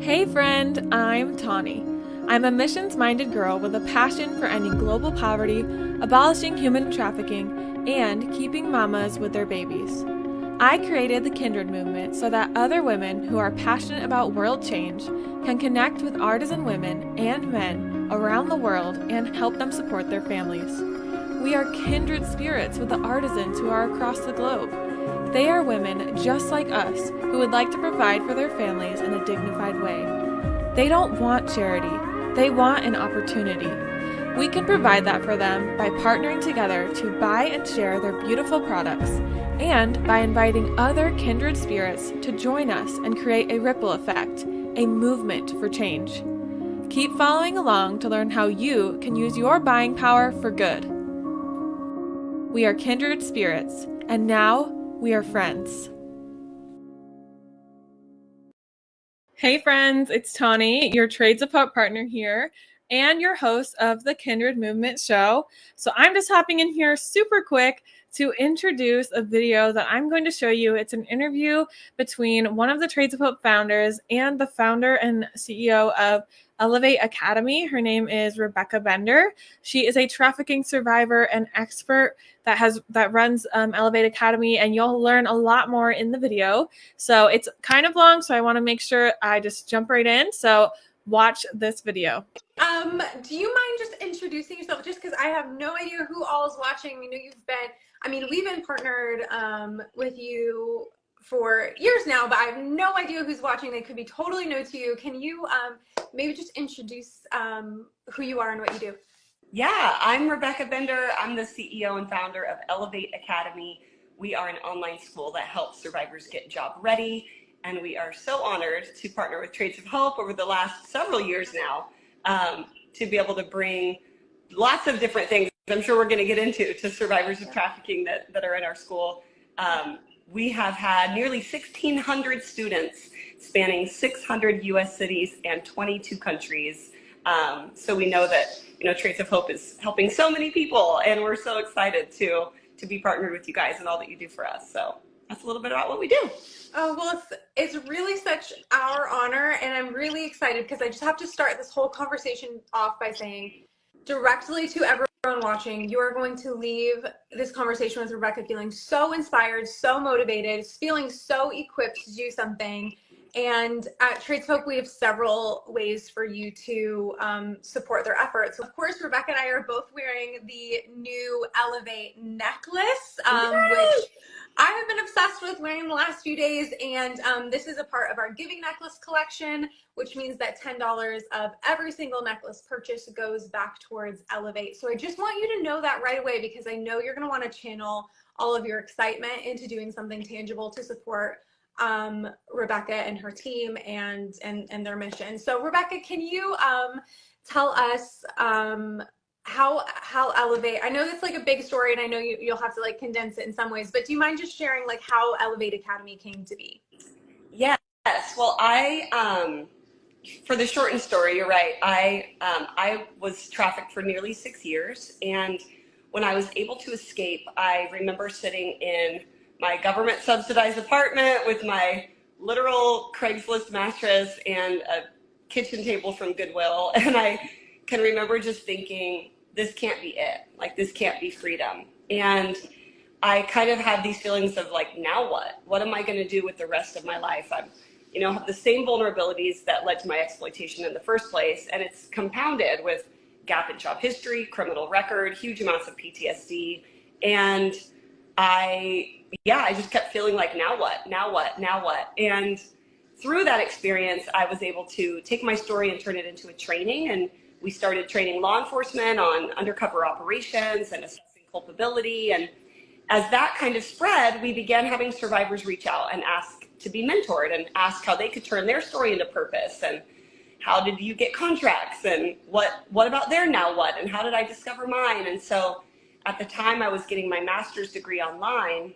Hey friend, I'm Tawny. I'm a missions-minded girl with a passion for ending global poverty, abolishing human trafficking, and keeping mamas with their babies. I created the Kindred Movement so that other women who are passionate about world change can connect with artisan women and men around the world and help them support their families. We are kindred spirits with the artisans who are across the globe. They are women just like us who would like to provide for their families in a dignified way. They don't want charity, they want an opportunity. We can provide that for them by partnering together to buy and share their beautiful products, and by inviting other kindred spirits to join us and create a ripple effect, a movement for change. Keep following along to learn how you can use your buying power for good. We are kindred spirits, and now we are friends. Hey friends, it's Tawny, your Trades of Hope partner here, and your host of the Kindred Movement Show. So I'm just hopping in here super quick to introduce a video that I'm going to show you. It's an interview between one of the Trades of Hope founders and the founder and CEO of Elevate Academy. Her name is Rebecca Bender. She is a trafficking survivor and expert that runs Elevate Academy, and you'll learn a lot more in the video. So it's kind of long, so I want to make sure I just jump right in. So watch this video. Do you mind just introducing yourself? Just because I have no idea who all is watching. We've been partnered with you for years now, but I have no idea who's watching. They could be totally new to you. Can you maybe just introduce who you are and what you do? Yeah, I'm Rebecca Bender. I'm the CEO and founder of Elevate Academy. We are an online school that helps survivors get job ready, and we are so honored to partner with Trades of Hope over the last several years now to be able to bring lots of different things I'm sure we're going to get into to survivors of trafficking that are in our school. We have had nearly 1,600 students spanning 600 U.S. cities and 22 countries. So we know that Trades of Hope is helping so many people, and we're so excited to be partnered with you guys and all that you do for us. So that's a little bit about what we do. Oh, well, it's really such our honor, and I'm really excited because I just have to start this whole conversation off by saying directly to everyone watching, you are going to leave this conversation with Rebecca feeling so inspired, so motivated, feeling so equipped to do something. And at Trades Hope, we have several ways for you to support their efforts. Of course, Rebecca and I are both wearing the new Elevate necklace, which I have been obsessed with wearing the last few days. And this is a part of our giving necklace collection, which means that $10 of every single necklace purchase goes back towards Elevate. So I just want you to know that right away, because I know you're going to want to channel all of your excitement into doing something tangible to support Rebecca and her team and their mission. So Rebecca, can you tell us how Elevate, I know that's like a big story, and I know you'll have to like condense it in some ways, but do you mind just sharing like how Elevate Academy came to be? Yes. Well, for the shortened story, you're right. I was trafficked for nearly 6 years, and when I was able to escape, I remember sitting in my government subsidized apartment with my literal Craigslist mattress and a kitchen table from Goodwill. And I can remember just thinking, this can't be it. Like, this can't be freedom. And I kind of had these feelings of like, now what? What am I going to do with the rest of my life? I'm, have the same vulnerabilities that led to my exploitation in the first place. And it's compounded with gap in job history, criminal record, huge amounts of PTSD. And I just kept feeling like, now what, now what, now what? And through that experience, I was able to take my story and turn it into a training. And we started training law enforcement on undercover operations and assessing culpability. And as that kind of spread, we began having survivors reach out and ask to be mentored and ask how they could turn their story into purpose. And how did you get contracts? And what about their now what? And how did I discover mine? And so at the time, I was getting my master's degree online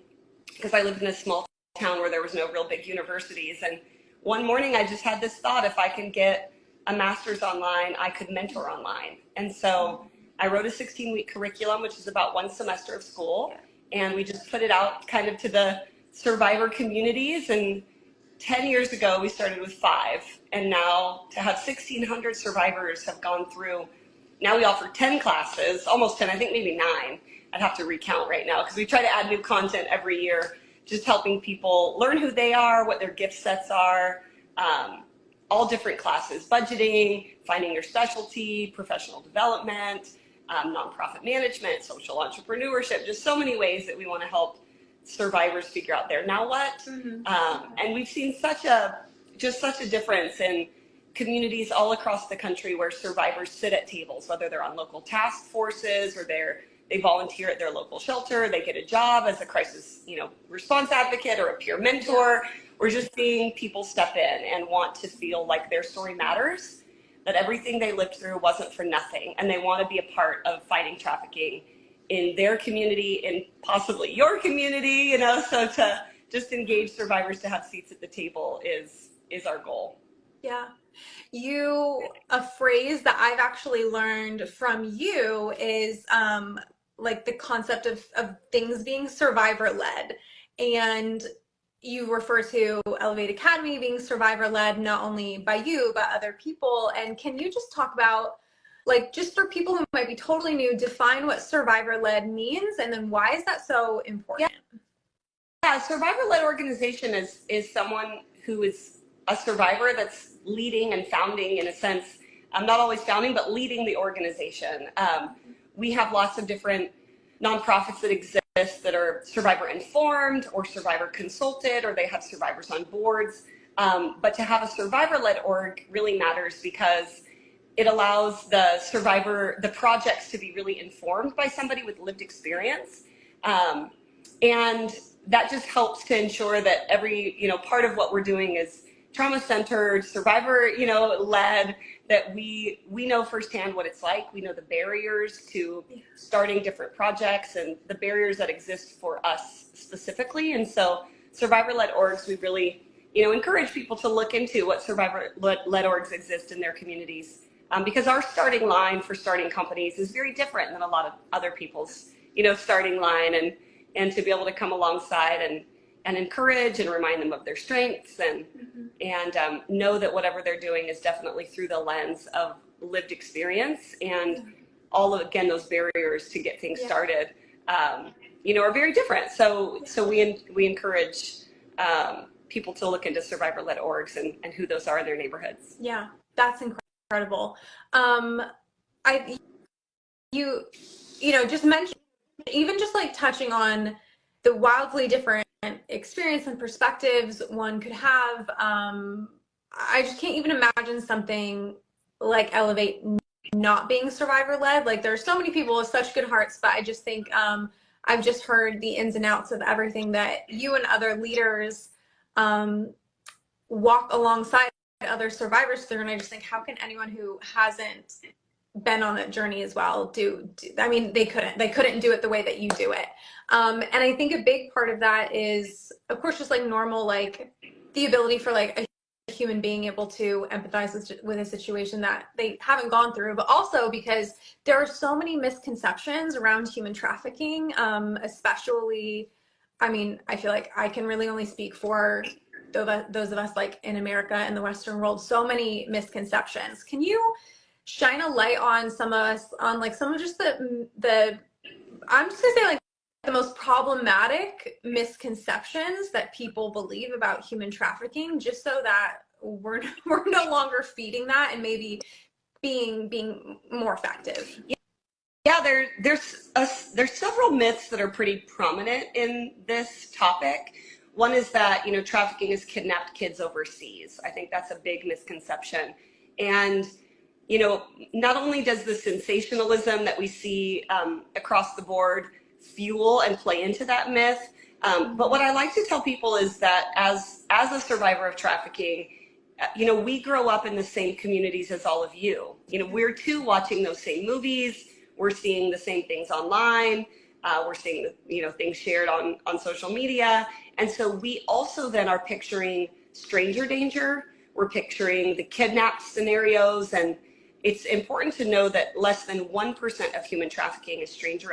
because I lived in a small town where there was no real big universities. And one morning, I just had this thought, if I can get a master's online, I could mentor online. And so I wrote a 16-week curriculum, which is about one semester of school. And we just put it out kind of to the survivor communities and 10 years ago, we started with 5, and now to have 1,600 survivors have gone through. Now we offer 10 classes, almost 10, I think maybe 9. I'd have to recount right now because we try to add new content every year, just helping people learn who they are, what their gift sets are, all different classes, budgeting, finding your specialty, professional development, nonprofit management, social entrepreneurship, just so many ways that we want to help survivors figure out their now what. And we've seen such a difference in communities all across the country where survivors sit at tables, whether they're on local task forces or they volunteer at their local shelter, they get a job as a crisis, response advocate or a peer mentor, or just seeing people step in and want to feel like their story matters, that everything they lived through wasn't for nothing, and they want to be a part of fighting trafficking in their community and possibly your community, so to just engage survivors to have seats at the table is our goal. Yeah. A phrase that I've actually learned from you is like the concept of things being survivor-led. And you refer to Elevate Academy being survivor-led, not only by you, but other people. And can you just talk about, like, just for people who might be totally new, define what survivor-led means, and then why is that so important? Yeah, survivor-led organization is someone who is a survivor that's leading and founding, in a sense, not always founding, but leading the organization. We have lots of different nonprofits that exist that are survivor informed or survivor consulted, or they have survivors on boards. But to have a survivor-led org really matters because it allows the projects to be really informed by somebody with lived experience. And that just helps to ensure that every, part of what we're doing is trauma-centered, survivor, led, that we know firsthand what it's like. We know the barriers to starting different projects and the barriers that exist for us specifically. And so survivor-led orgs, we really, encourage people to look into what survivor-led orgs exist in their communities. Because our starting line for starting companies is very different than a lot of other people's, starting line, and to be able to come alongside and encourage and remind them of their strengths and know that whatever they're doing is definitely through the lens of lived experience, and all of, again, those barriers to get things started, are very different. So we encourage people to look into survivor-led orgs and who those are in their neighborhoods. Yeah, that's incredible. Just mention, even just like touching on the wildly different experience and perspectives one could have. I just can't even imagine something like Elevate not being survivor-led. Like, there are so many people with such good hearts, but I just think I've just heard the ins and outs of everything that you and other leaders walk alongside other survivors through, and I just think, how can anyone who hasn't been on that journey as well do I mean, they couldn't do it the way that you do it. And I think a big part of that is, of course, just like normal, like the ability for like a human being able to empathize with a situation that they haven't gone through, but also because there are so many misconceptions around human trafficking, especially, I mean, I feel like I can really only speak for those of us like in America, in the Western world, so many misconceptions. Can you shine a light on some of just the I'm just gonna say, like, the most problematic misconceptions that people believe about human trafficking, just so that we're no longer feeding that and maybe being more effective? Yeah, there's several myths that are pretty prominent in this topic. One is that, trafficking has kidnapped kids overseas. I think that's a big misconception. And, not only does the sensationalism that we see across the board fuel and play into that myth, but what I like to tell people is that as a survivor of trafficking, we grow up in the same communities as all of you. We're too watching those same movies. We're seeing the same things online. We're seeing, things shared on social media. And so we also then are picturing stranger danger. We're picturing the kidnapped scenarios. And it's important to know that less than 1% of human trafficking is stranger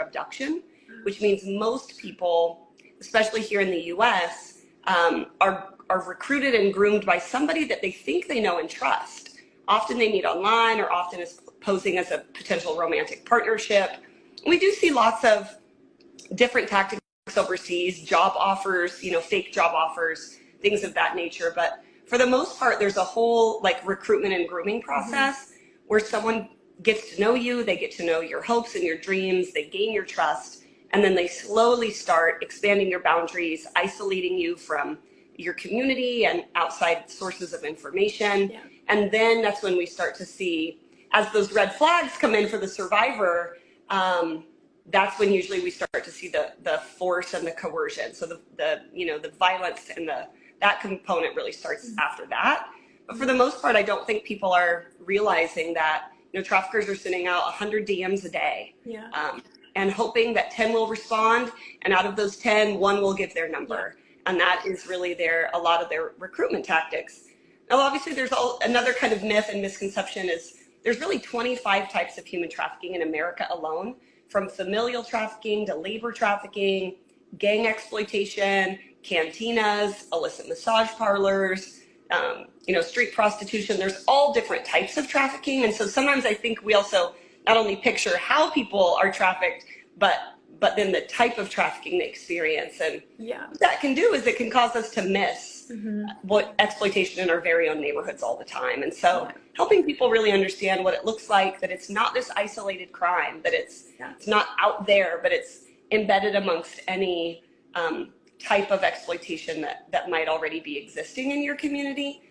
which means most people, especially here in the US, are are recruited and groomed by somebody that they think they know and trust. Often they meet online, or often is posing as a potential romantic partnership. We do see lots of different tactics overseas, job offers, fake job offers, things of that nature. But for the most part, there's a whole like recruitment and grooming process where someone gets to know you, they get to know your hopes and your dreams, they gain your trust, and then they slowly start expanding your boundaries, isolating you from your community and outside sources of information. Yeah. And then that's when we start to see, as those red flags come in for the survivor, that's when usually we start to see the force and the coercion. So the violence and that component really starts after that. But for the most part, I don't think people are realizing that traffickers are sending out 100 DMs a day, and hoping that 10 will respond, and out of those 10, one will give their number. And that is really a lot of their recruitment tactics. Now, obviously, there's another kind of myth and misconception is there's really 25 types of human trafficking in America alone, from familial trafficking to labor trafficking, gang exploitation, cantinas, illicit massage parlors, street prostitution. There's all different types of trafficking. And so sometimes I think we also not only picture how people are trafficked, but then the type of trafficking they experience. And what that can do is it can cause us to miss what exploitation in our very own neighborhoods all the time. And so helping people really understand what it looks like, that it's not this isolated crime, that it's not out there, but it's embedded amongst any type of exploitation that might already be existing in your community.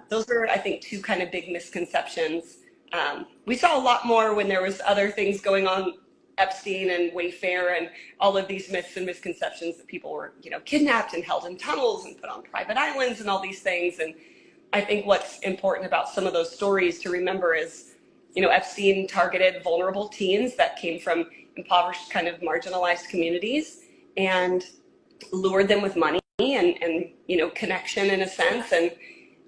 Those are, I think, two kind of big misconceptions. We saw a lot more when there was other things going on, Epstein and Wayfair and all of these myths and misconceptions that people were, kidnapped and held in tunnels and put on private islands and all these things. And I think what's important about some of those stories to remember is, Epstein targeted vulnerable teens that came from impoverished, kind of marginalized communities and lured them with money and connection in a sense. And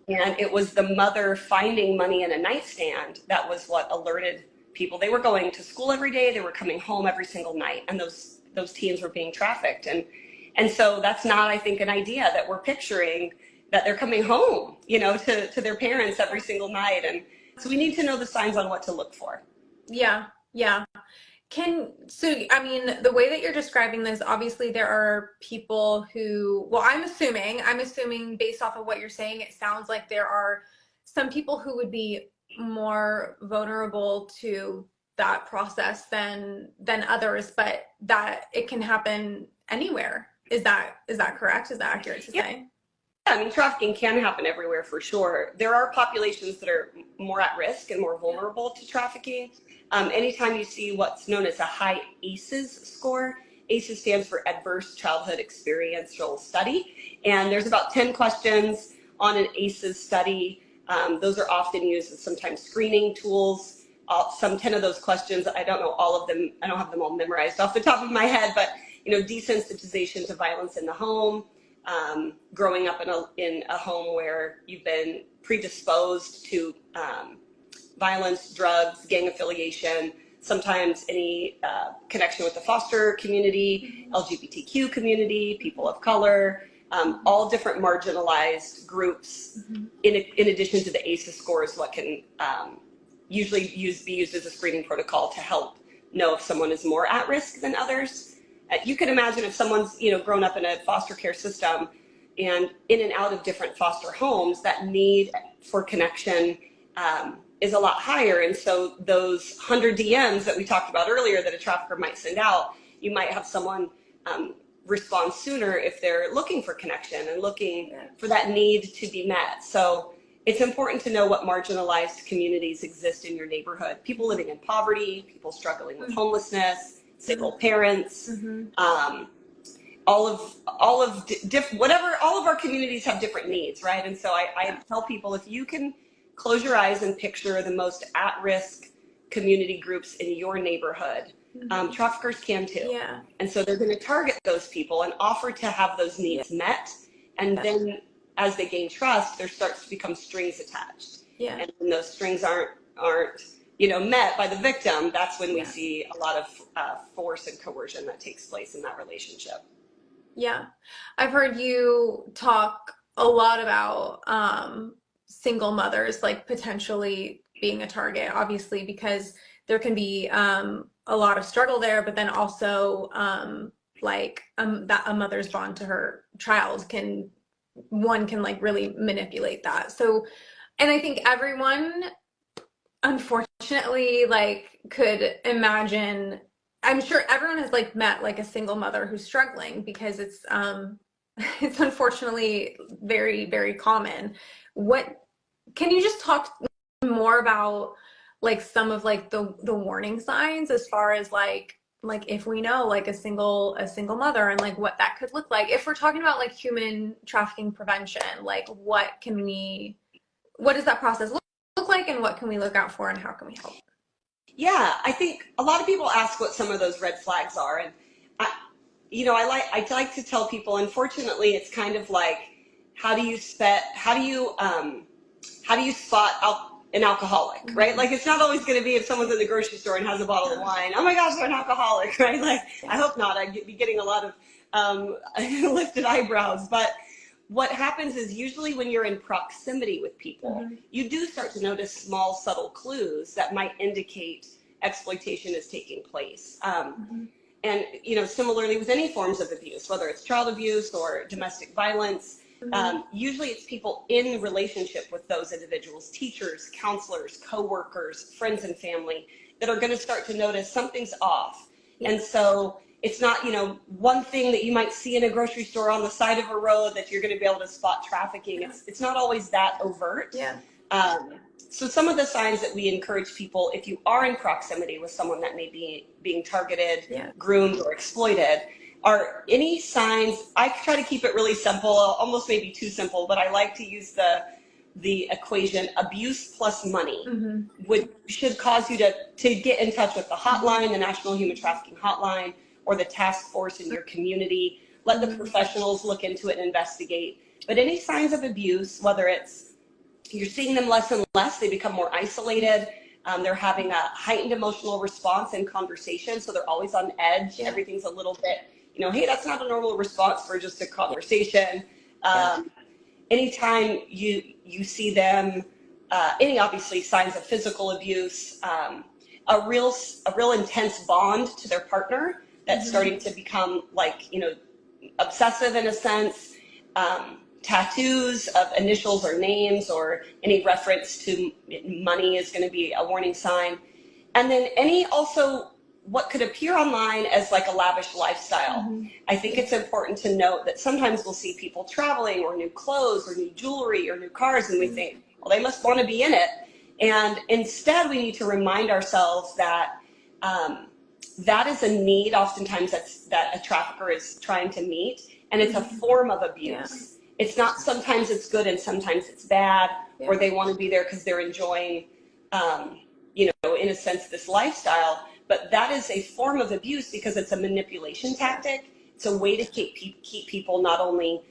it was the mother finding money in a nightstand that was what alerted people. They were going to school every day, they were coming home every single night, and those teens were being trafficked. And so that's not, I think, an idea that we're picturing, that they're coming home, to their parents every single night. And so we need to know the signs on what to look for. Yeah. The way that you're describing this, obviously there are people who, well, I'm assuming based off of what you're saying, it sounds like there are some people who would be more vulnerable to that process than others, but that it can happen anywhere. Is that correct? Is that accurate to say? Yeah, trafficking can happen everywhere for sure. There are populations that are more at risk and more vulnerable to trafficking. Anytime you see what's known as a high ACEs score, ACEs stands for Adverse Childhood Experiential Study, and there's about 10 questions on an ACEs study. Those are often used as sometimes screening tools. Some 10 of those questions, I don't know all of them, I don't have them all memorized off the top of my head, but desensitization to violence in the home, growing up in a home where you've been predisposed to violence, drugs, gang affiliation, sometimes any connection with the foster community, LGBTQ community, people of color, all different marginalized groups, in addition to the ACEs scores, what can usually be used as a screening protocol to help know if someone is more at risk than others. You can imagine if someone's grown up in a foster care system and in and out of different foster homes, that need for connection is a lot higher. And so those 100 DMs that we talked about earlier that a trafficker might send out, you might have someone respond sooner if they're looking for connection and looking for that need to be met. So it's important to know what marginalized communities exist in your neighborhood. People living in poverty, people struggling with homelessness, single parents, all of our communities have different needs, right? And so I tell people, if you can close your eyes and picture the most at-risk community groups in your neighborhood, traffickers can too. Yeah. And so they're going to target those people and offer to have those needs met. And then as they gain trust, there starts to become strings attached. Yeah. And when those strings aren't met by the victim, that's when we see a lot of force and coercion that takes place in that relationship. Yeah. I've heard you talk a lot about single mothers like potentially being a target, obviously, because there can be a lot of struggle there, but then also that a mother's bond to her child can like really manipulate that. So, and I think everyone unfortunately like could imagine, I'm sure everyone has like met like a single mother who's struggling, because it's unfortunately very, very common. What can you just talk more about like some of like the warning signs, as far as like if we know like a single mother, and like what that could look like if we're talking about like human trafficking prevention? Like what does that process look like, and what can we look out for, and how can we help? Yeah, I think a lot of people ask what some of those red flags are, and I like to tell people, unfortunately, it's kind of like, how do you spot an alcoholic, right? Like, it's not always going to be if someone's in the grocery store and has a bottle of wine, oh my gosh, they're an alcoholic, right? Like, I hope not. I'd be getting a lot of lifted eyebrows. But what happens is, usually when you're in proximity with people, you do start to notice small, subtle clues that might indicate exploitation is taking place. And, similarly with any forms of abuse, whether it's child abuse or domestic violence, usually it's people in relationship with those individuals, teachers, counselors, coworkers, friends and family, that are going to start to notice something's off. And so it's not, one thing that you might see in a grocery store on the side of a road that you're going to be able to spot trafficking. It's not always that overt. So some of the signs that we encourage people, if you are in proximity with someone that may be being targeted, groomed, or exploited, are any signs. I try to keep it really simple, almost maybe too simple, but I like to use the equation: abuse plus money should cause you to get in touch with the hotline, the National Human Trafficking Hotline, or the task force in your community. Let the professionals look into it and investigate. But any signs of abuse, whether it's you're seeing them less and less, they become more isolated, they're having a heightened emotional response in conversation, so they're always on edge. Everything's a little bit, hey, that's not a normal response for just a conversation. Anytime you see them, any obviously signs of physical abuse, a real intense bond to their partner that's starting to become like, obsessive in a sense. Tattoos of initials or names, or any reference to money is going to be a warning sign. And then also what could appear online as like a lavish lifestyle. I think it's important to note that sometimes we'll see people traveling, or new clothes, or new jewelry, or new cars, and we think, well, they must want to be in it. And instead, we need to remind ourselves that that is a need oftentimes that a trafficker is trying to meet, and it's a form of abuse. It's not, sometimes it's good and sometimes it's bad, or they want to be there because they're enjoying, in a sense, this lifestyle. But that is a form of abuse because it's a manipulation tactic. It's a way to keep people not only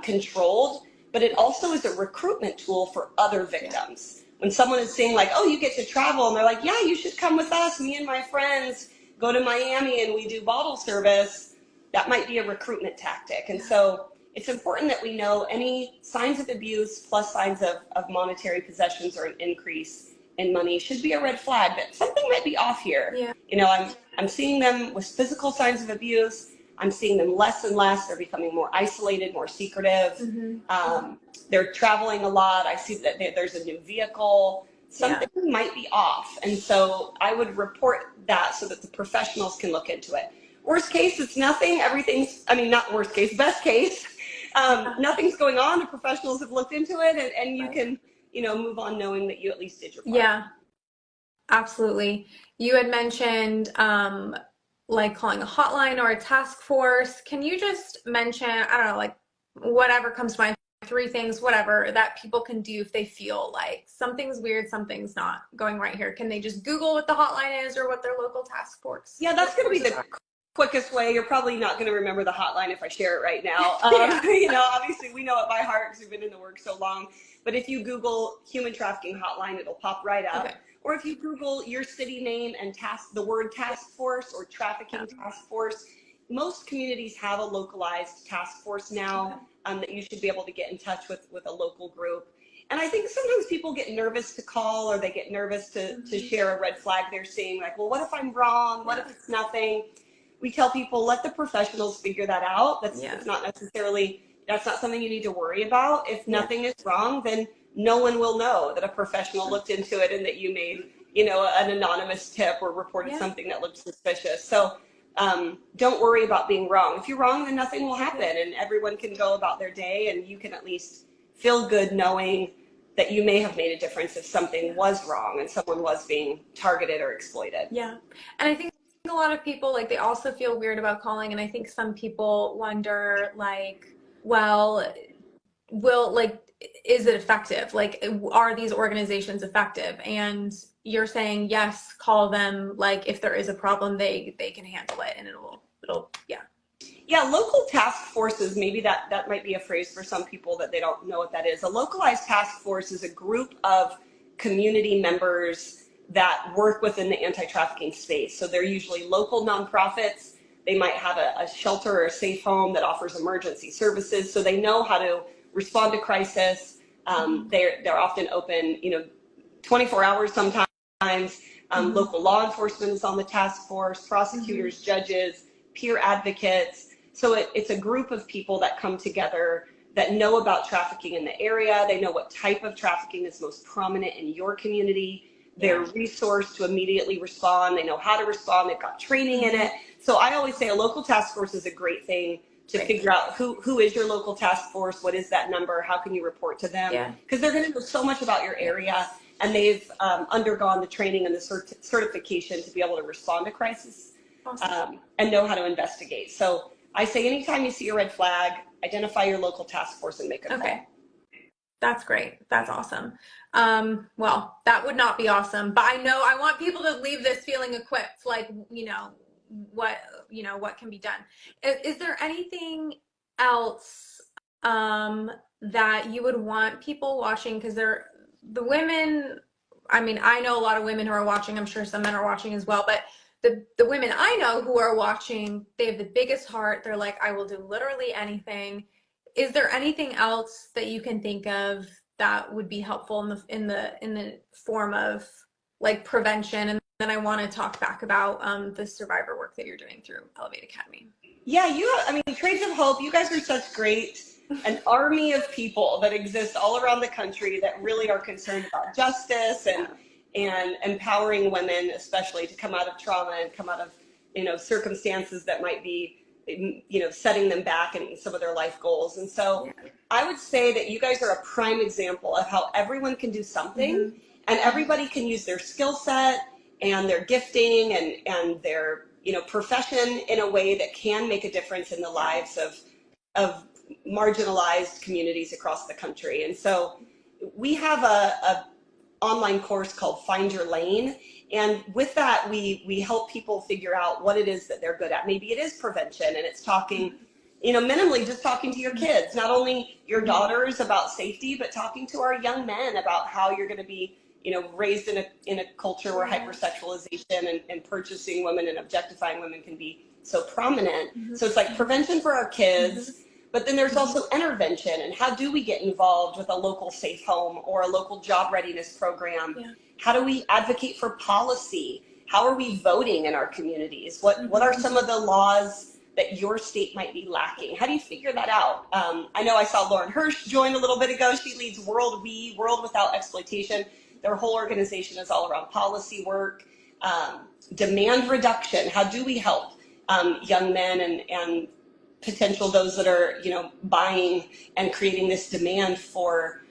controlled, but it also is a recruitment tool for other victims. When someone is saying like, oh, you get to travel, and they're like, yeah, you should come with us. Me and my friends go to Miami and we do bottle service. That might be a recruitment tactic. And so it's important that we know any signs of abuse plus signs of monetary possessions or an increase in money should be a red flag that something might be off here. I'm seeing them with physical signs of abuse. I'm seeing them less and less. They're becoming more isolated, more secretive. They're traveling a lot. I see that there's a new vehicle. Something might be off. And so I would report that so that the professionals can look into it. Worst case, it's nothing. Not worst case, best case. Nothing's going on. The professionals have looked into it, and you can, move on knowing that you at least did your part. Yeah, absolutely. You had mentioned like calling a hotline or a task force. Can you just mention, I don't know, like whatever comes to mind, 3 things, whatever, that people can do if they feel like something's weird, something's not going right here? Can they just Google what the hotline is or what their local task force? Yeah, that's going to be the quickest way. You're probably not going to remember the hotline if I share it right now. Obviously we know it by heart because we've been in the work so long. But if you Google human trafficking hotline, it'll pop right up. Or if you Google your city name and the word task force or trafficking task force, most communities have a localized task force now, that you should be able to get in touch with a local group. And I think sometimes people get nervous to call, or they get nervous to share a red flag they're seeing, like, well, what if I'm wrong? What if it's nothing? We tell people, let the professionals figure that out. It's not necessarily, that's not something you need to worry about. If nothing is wrong, then no one will know that a professional looked into it and that you made, you know, an anonymous tip or reported something that looked suspicious. So don't worry about being wrong. If you're wrong, then nothing will happen, and everyone can go about their day, and you can at least feel good knowing that you may have made a difference if something was wrong and someone was being targeted or exploited. Yeah. And I think a lot of people, like, they also feel weird about calling. And I think some people wonder, like, well, is it effective? Like, are these organizations effective? And you're saying, yes, call them. Like, if there is a problem, they can handle it, and it'll. Yeah, local task forces, maybe that might be a phrase for some people that they don't know what that is. A localized task force is a group of community members that work within the anti-trafficking space. So they're usually local nonprofits. They might have a shelter or a safe home that offers emergency services, so they know how to respond to crisis. They're often open, 24 hours sometimes. Local law enforcement is on the task force, prosecutors, judges, peer advocates. So it's a group of people that come together that know about trafficking in the area. They know what type of trafficking is most prominent in your community. They're resourced to immediately respond. They know how to respond. They've got training in it. So I always say a local task force is a great thing to figure out who is your local task force, what is that number, how can you report to them? Because they're going to know so much about your area, and they've undergone the training and the certification to be able to respond to crisis and know how to investigate. So I say anytime you see a red flag, identify your local task force and make a call. Okay. That's great. That's awesome. Well, that would not be awesome, but I want people to leave this feeling equipped, like, what can be done. Is there anything else that you would want people watching? Because the women, I mean, I know a lot of women who are watching. I'm sure some men are watching as well, but the women I know who are watching, they have the biggest heart. They're like, I will do literally anything. Is there anything else that you can think of that would be helpful in the form of, like, prevention? And then I want to talk back about the survivor work that you're doing through Elevate Academy. Yeah, Trades of Hope, you guys are such an army of people that exist all around the country that really are concerned about justice and empowering women, especially, to come out of trauma and come out of, circumstances that might be, setting them back in some of their life goals. And so I would say that you guys are a prime example of how everyone can do something, and everybody can use their skill set and their gifting and their, profession in a way that can make a difference in the lives of marginalized communities across the country. And so we have a online course called Find Your Lane. And with that, we help people figure out what it is that they're good at. Maybe it is prevention, and it's talking, minimally just talking to your kids, not only your daughters about safety, but talking to our young men about how you're going to be, raised in a culture where hypersexualization and purchasing women and objectifying women can be so prominent. So it's like prevention for our kids, but then there's also intervention, and how do we get involved with a local safe home or a local job readiness program? How do we advocate for policy? How are we voting in our communities? What are some of the laws that your state might be lacking? How do you figure that out? I know I saw Lauren Hirsch join a little bit ago. She leads World Without Exploitation. Their whole organization is all around policy work, demand reduction. How do we help young men and potential those that are, buying and creating this demand for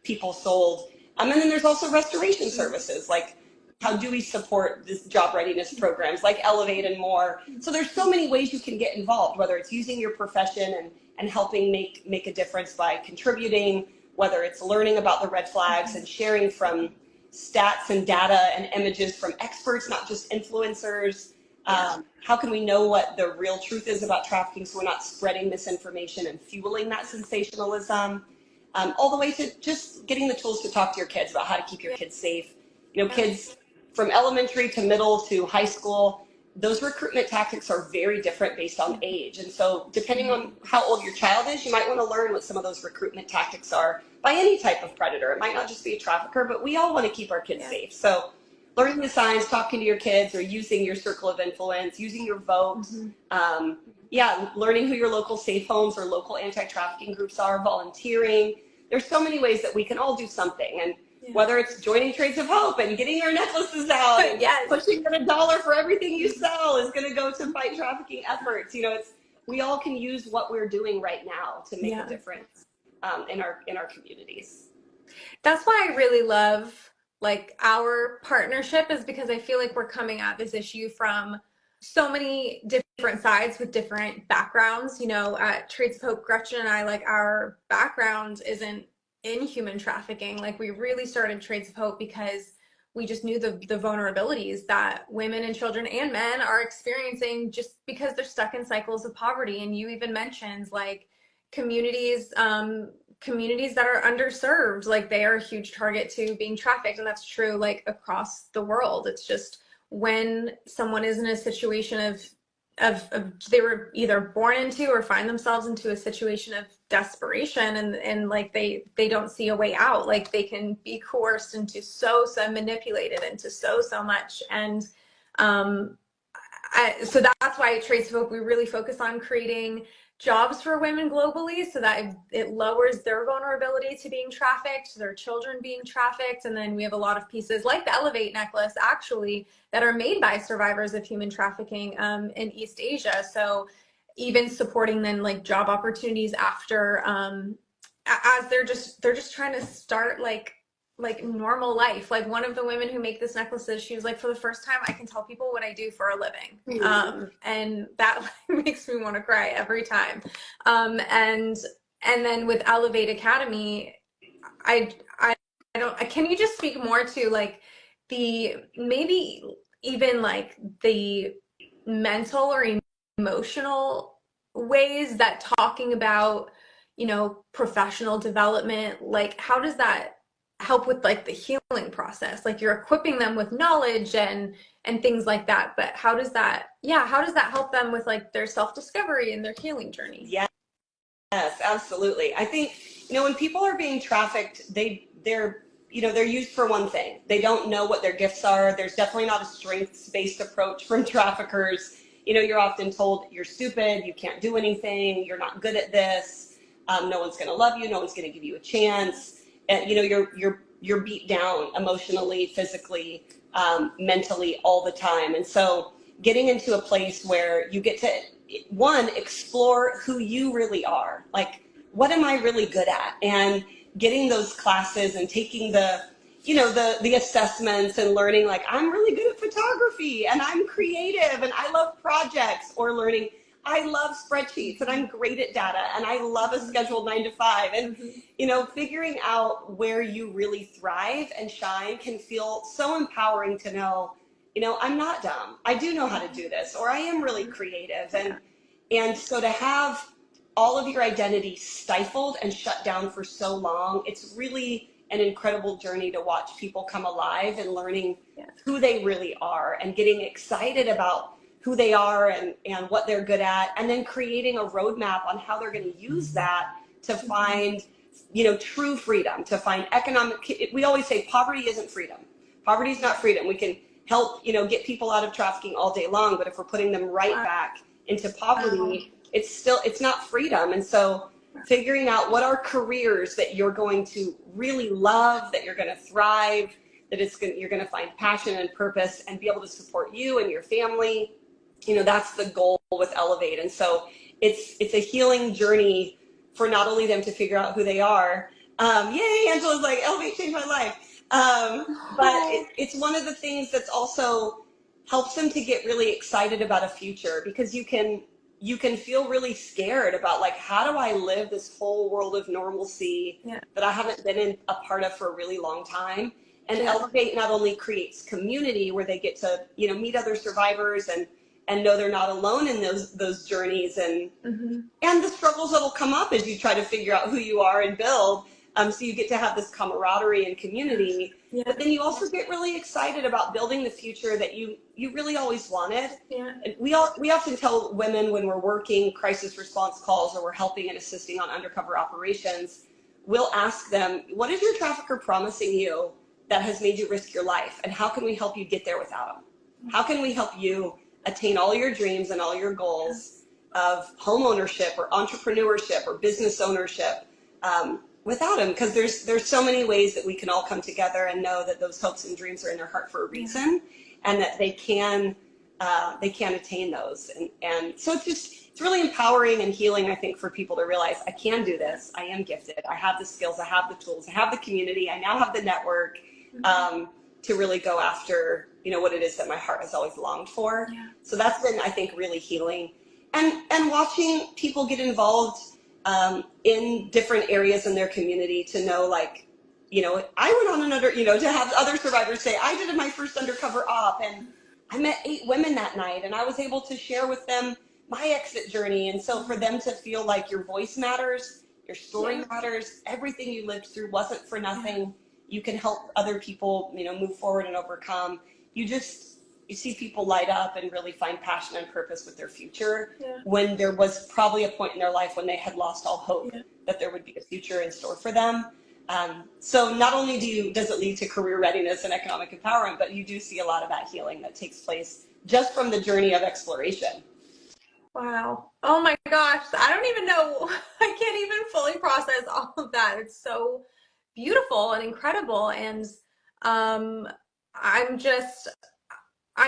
people sold? And then there's also restoration services, like how do we support this job readiness programs like Elevate and more. So there's so many ways you can get involved, whether it's using your profession and helping make a difference by contributing, whether it's learning about the red flags and sharing from stats and data and images from experts, not just influencers. How can we know what the real truth is about trafficking so we're not spreading misinformation and fueling that sensationalism? All the way to just getting the tools to talk to your kids about how to keep your kids safe. Kids from elementary to middle to high school, those recruitment tactics are very different based on age. And so depending on how old your child is, you might want to learn what some of those recruitment tactics are by any type of predator. It might not just be a trafficker, but we all want to keep our kids safe. So learning the signs, talking to your kids, or using your circle of influence, using your vote. Learning who your local safe homes or local anti-trafficking groups are, volunteering. There's so many ways that we can all do something. And whether it's joining Trades of Hope and getting your necklaces out and pushing in $1 for everything you sell is going to go to fight trafficking efforts. You know, we all can use what we're doing right now to make a difference in our communities. That's why I really love like our partnership, is because I feel like we're coming at this issue from so many different sides with different backgrounds. You know, at Trades of Hope, Gretchen and I, like, our background isn't in human trafficking. Like, we really started Trades of Hope because we just knew the vulnerabilities that women and children and men are experiencing just because they're stuck in cycles of poverty. And you even mentioned like communities that are underserved, like they are a huge target to being trafficked. And that's true like across the world. It's just when someone is in a situation of they were either born into or find themselves into a situation of desperation, and like they don't see a way out, like they can be coerced into so manipulated into so much. And so that's why at Trades of Hope we really focus on creating jobs for women globally, so that it lowers their vulnerability to being trafficked, their children being trafficked. And then we have a lot of pieces like the Elevate necklace actually that are made by survivors of human trafficking in East Asia. So even supporting then like job opportunities after as they're just trying to start like normal life. Like one of the women who make this necklaces, she was like, for the first time I can tell people what I do for a living. And that makes me want to cry every time. And then with Elevate Academy, I don't, can you just speak more to like the, maybe even like the mental or emotional ways that talking about, you know, professional development, like how does that help with like the healing process? Like you're equipping them with knowledge and things like that, but how does that help them with like their self-discovery and their healing journey? Yes, absolutely. I think, you know, when people are being trafficked, they're used for one thing. They don't know what their gifts are. There's definitely not a strengths-based approach from traffickers. You know, you're often told you're stupid, you can't do anything, you're not good at this, no one's going to love you, no one's going to give you a chance. And, you know, you're beat down emotionally, physically, mentally all the time. And so getting into a place where you get to, one, explore who you really are. Like, what am I really good at? And getting those classes and taking the assessments and learning, like, I'm really good at photography and I'm creative and I love projects, or learning, I love spreadsheets and I'm great at data and I love a scheduled 9 to 5. And, you know, figuring out where you really thrive and shine can feel so empowering to know, you know, I'm not dumb. I do know how to do this, or I am really creative. And so to have all of your identity stifled and shut down for so long, it's really an incredible journey to watch people come alive and learning who they really are and getting excited about who they are and what they're good at, and then creating a roadmap on how they're going to use that to find, you know, true freedom, to find economic. We always say poverty isn't freedom. Poverty is not freedom. We can help, you know, get people out of trafficking all day long, but if we're putting them right back into poverty, it's not freedom. And so figuring out what are careers that you're going to really love, that you're going to thrive, that you're going to find passion and purpose and be able to support you and your family. You know, that's the goal with Elevate. And so it's a healing journey for not only them to figure out who they are. Yay, Angela's like, Elevate changed my life. But it's one of the things that's also helps them to get really excited about a future, because you can feel really scared about, like, how do I live this whole world of normalcy that I haven't been a part of for a really long time? And Elevate not only creates community where they get to, you know, meet other survivors and know they're not alone in those journeys and the struggles that'll come up as you try to figure out who you are and build. So you get to have this camaraderie and community, Yeah. but then you also get really excited about building the future that you really always wanted. Yeah. And we often tell women when we're working crisis response calls or we're helping and assisting on undercover operations, we'll ask them, what is your trafficker promising you that has made you risk your life? And how can we help you get there without them? How can we help you attain all your dreams and all your goals of home ownership or entrepreneurship or business ownership without them? Because there's so many ways that we can all come together and know that those hopes and dreams are in their heart for a reason, and that they can attain those. And so it's really empowering and healing, I think, for people to realize I can do this. I am gifted. I have the skills. I have the tools. I have the community. I now have the network to really go after, what it is that my heart has always longed for. Yeah. So that's been, I think, really healing. And watching people get involved in different areas in their community to know, like, I went on another, to have other survivors say, I did my first undercover op and I met 8 women that night and I was able to share with them my exit journey. And so for them to feel like your voice matters, your story matters, everything you lived through wasn't for nothing. You can help other people, move forward and overcome. You see people light up and really find passion and purpose with their future when there was probably a point in their life when they had lost all hope that there would be a future in store for them. So not only does it lead to career readiness and economic empowerment, but you do see a lot of that healing that takes place just from the journey of exploration. Wow. Oh my gosh. I don't even know. I can't even fully process all of that. It's so beautiful and incredible. And I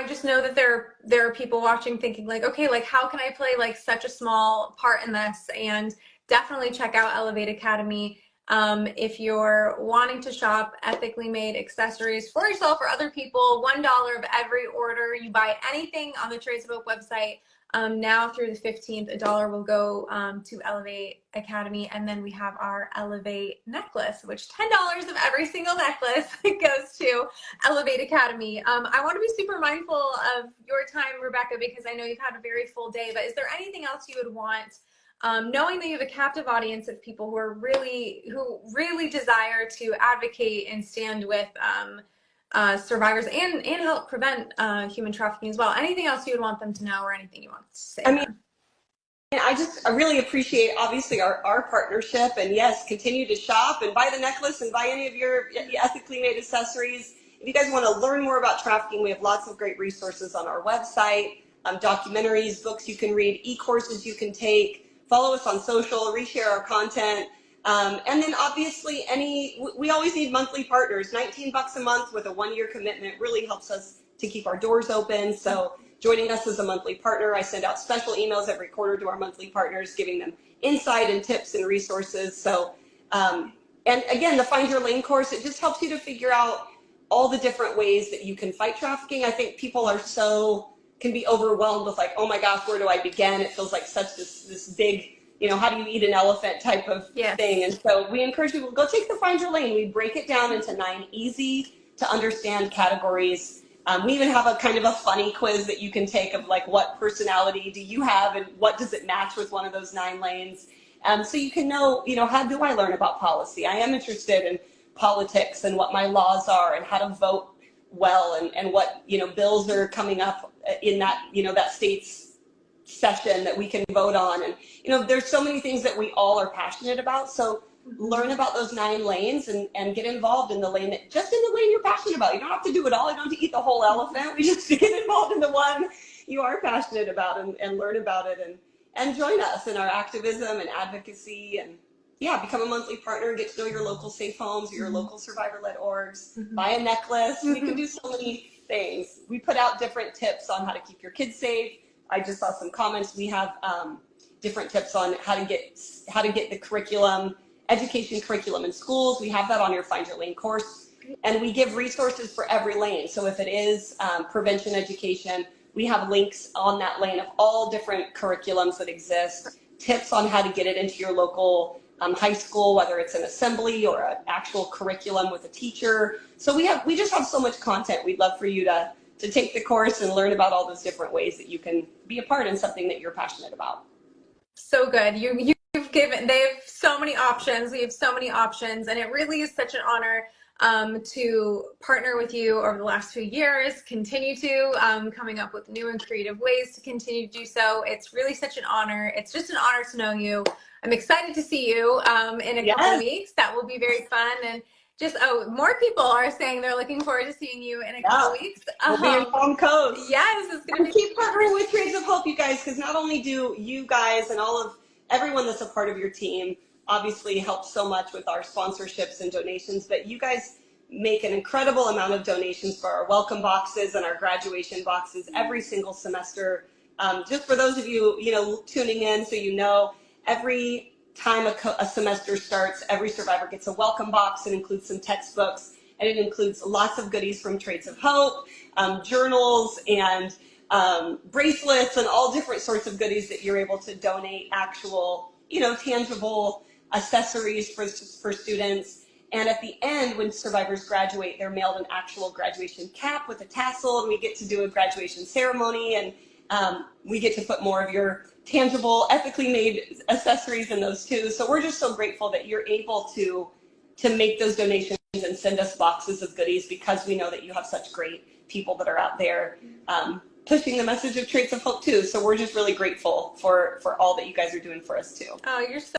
just know that there are people watching thinking like, okay, like how can I play like such a small part in this? And definitely check out Elevate Academy. If you're wanting to shop ethically made accessories for yourself or other people, $1 of every order you buy anything on the Trace of Hope website. Now through the 15th, $1 will go to Elevate Academy, and then we have our Elevate necklace, which $10 of every single necklace goes to Elevate Academy. I want to be super mindful of your time, Rebecca, because I know you've had a very full day, but is there anything else you would want, knowing that you have a captive audience of people who really desire to advocate and stand with survivors and help prevent human trafficking as well? Anything else you would want them to know, or anything you want to say? I really appreciate, obviously, our partnership, and yes, continue to shop and buy the necklace and buy any of your ethically made accessories. If you guys want to learn more about trafficking, we have lots of great resources on our website, documentaries, books you can read, e-courses you can take. Follow us on social, reshare our content. And then obviously we always need monthly partners. $19 a month with a 1-year commitment really helps us to keep our doors open. So joining us as a monthly partner, I send out special emails every quarter to our monthly partners, giving them insight and tips and resources. So, and again, the Find Your Lane course, it just helps you to figure out all the different ways that you can fight trafficking. I think people can be overwhelmed with like, oh my gosh, where do I begin? It feels like such this big, how do you eat an elephant type of thing. And so we encourage people to go take the Find Your Lane. We break it down into 9 easy to understand categories. We even have a kind of a funny quiz that you can take of like, what personality do you have and what does it match with one of those 9 lanes? So you can know, how do I learn about policy? I am interested in politics and what my laws are and how to vote well and what, bills are coming up in that, that state's session that we can vote on. And, there's so many things that we all are passionate about. So learn about those 9 lanes and get involved in the lane just in the lane you're passionate about. You don't have to do it all. You don't have to eat the whole elephant. We just get involved in the one you are passionate about and learn about it and join us in our activism and advocacy and become a monthly partner, get to know your local safe homes, your local survivor-led orgs, buy a necklace. We can do so many things. We put out different tips on how to keep your kids safe. I just saw some comments. We have different tips on how to get the education curriculum in schools. We have that on your Find Your Lane course. And we give resources for every lane. So if it is prevention education, we have links on that lane of all different curriculums that exist, tips on how to get it into your local high school, whether it's an assembly or an actual curriculum with a teacher. So we just have so much content. We'd love for you to take the course and learn about all those different ways that you can be a part in something that you're passionate about. So good. You've they have so many options. We have so many options, and it really is such an honor to partner with you over the last few years, continue to coming up with new and creative ways to continue to do so. It's really such an honor. It's just an honor to know you. I'm excited to see you in a couple weeks. That will be very fun. And just, more people are saying they're looking forward to seeing you in a couple weeks. We'll be in Palm Coast. Yes, it's going to be. Keep partnering with Trades of Hope, you guys, because not only do you guys and everyone that's a part of your team obviously help so much with our sponsorships and donations, but you guys make an incredible amount of donations for our welcome boxes and our graduation boxes every single semester. Just for those of you, tuning in, so every time a semester starts, every survivor gets a welcome box. It includes some textbooks, and it includes lots of goodies from Trades of Hope, journals, and bracelets, and all different sorts of goodies that you're able to donate, actual, tangible accessories for students. And at the end, when survivors graduate, they're mailed an actual graduation cap with a tassel, and we get to do a graduation ceremony, and we get to put more of your tangible, ethically made accessories in those too. So we're just so grateful that you're able to make those donations and send us boxes of goodies, because we know that you have such great people that are out there pushing the message of Trades of Hope too. So we're just really grateful for all that you guys are doing for us too. Oh, you're so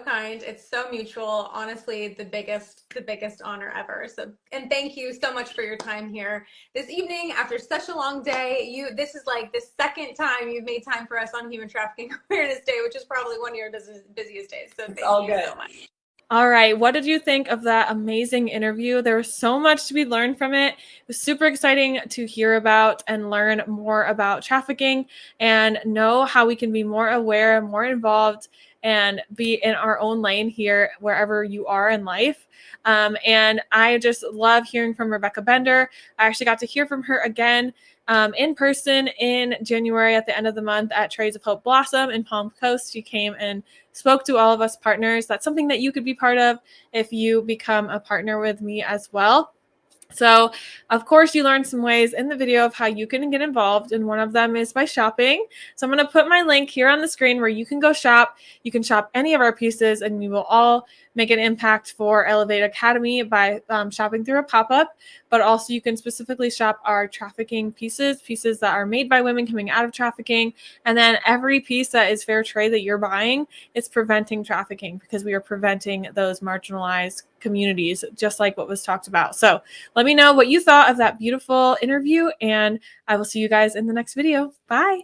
kind. It's so mutual. Honestly, the biggest honor ever. So, and thank you so much for your time here this evening after such a long day. This is like the second time you've made time for us on Human Trafficking Awareness Day, which is probably one of your busiest days. So thank you so much. All right. What did you think of that amazing interview? There was so much to be learned from it. It was super exciting to hear about and learn more about trafficking and know how we can be more aware, more involved, and be in our own lane here, wherever you are in life. And I just love hearing from Rebecca Bender. I actually got to hear from her again in person in January at the end of the month at Trades of Hope Blossom in Palm Coast. She came and spoke to all of us partners. That's something that you could be part of if you become a partner with me as well. So, of course, you learned some ways in the video of how you can get involved, and one of them is by shopping. So I'm going to put my link here on the screen where you can go shop. You can shop any of our pieces, and we will all make an impact for Elevate Academy by shopping through a pop-up, but also you can specifically shop our trafficking pieces that are made by women coming out of trafficking, and then every piece that is fair trade that you're buying is preventing trafficking, because we are preventing those marginalized communities, just like what was talked about. So let me know what you thought of that beautiful interview, and I will see you guys in the next video. Bye.